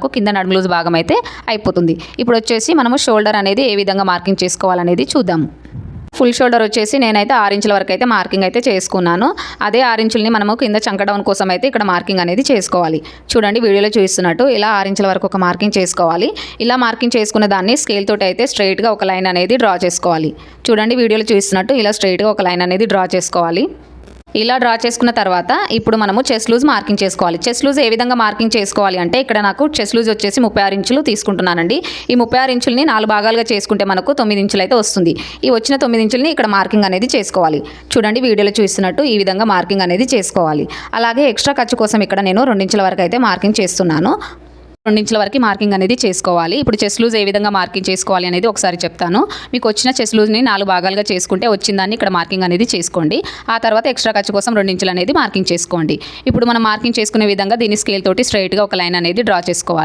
మనకు కింద నడుము లూజ్ భాగం అయితే అయిపోతుంది. ఇప్పుడు వచ్చేసి మనము షోల్డర్ అనేది ఏ విధంగా మార్కింగ్ చేసుకోవాలనేది చూద్దాము. ఫుల్ షోల్డర్ వచ్చేసి నేనైతే 6 ఇంచుల వరకు అయితే మార్కింగ్ అయితే చేసుకున్నాను. అదే 6 ఇంచులని మనము కింద చంక డౌన్ కోసం అయితే ఇక్కడ మార్కింగ్ అనేది చేసుకోవాలి. చూడండి వీడియోలో చూస్తున్నట్టు ఇలా 6 ఇంచుల వరకు ఒక మార్కింగ్ చేసుకోవాలి. ఇలా మార్కింగ్ చేసుకున్న దాన్ని స్కేల్ తోటి అయితే స్ట్రైట్గా ఒక లైన్ అనేది డ్రా చేసుకోవాలి. చూడండి వీడియోలో చూస్తున్నట్టు ఇలా స్ట్రైట్గా ఒక లైన్ అనేది డ్రా చేసుకోవాలి. ఇలా డ్రా చేసుకున్న తర్వాత ఇప్పుడు మనము చెస్ట్ లూజ్ మార్కింగ్ చేసుకోవాలి. చెస్ట్ లూజ్ ఏ విధంగా మార్కింగ్ చేసుకోవాలి అంటే ఇక్కడ నాకు చెస్ట్ లూజ్ వచ్చేసి 36 ఇంచులు తీసుకుంటున్నానండి. ఈ 36 ఇంచుల్ని 4 భాగాలుగా చేసుకుంటే మనకు 9 ఇంచులు అయితే వస్తుంది. ఈ వచ్చిన 9 ఇంచుల్ని ఇక్కడ మార్కింగ్ అనేది చేసుకోవాలి. చూడండి వీడియోలో చూస్తున్నట్టు ఈ విధంగా మార్కింగ్ అనేది చేసుకోవాలి. అలాగే ఎక్స్ట్రా ఖర్చు కోసం ఇక్కడ నేను 2 ఇంచుల వరకు అయితే మార్కింగ్ చేస్తున్నాను. 2 ఇంచుల వరకు మార్కింగ్ అనేది చేసుకోవాలి. ఇప్పుడు చెస్ట్ లూజ్ ఏ విధంగా మార్కింగ్ చేసుకోవాలి అనేది ఒకసారి చెప్తాను. మీకు వచ్చిన చెస్ట్ లూజ్ని 4 భాగాలుగా చేసుకుంటే వచ్చిందాన్ని ఇక్కడ మార్కింగ్ అనేది చేసుకోండి. ఆ తర్వాత ఎక్స్ట్రా ఖర్చు కోసం 2 ఇంచులు అనేది మార్కింగ్ చేసుకోండి. ఇప్పుడు మనం మార్కింగ్ చేసుకునే విధంగా దీన్ని స్కేల్ తోటి స్ట్రైట్గా ఒక లైన్ అనేది డ్రా చేసుకోవాలి.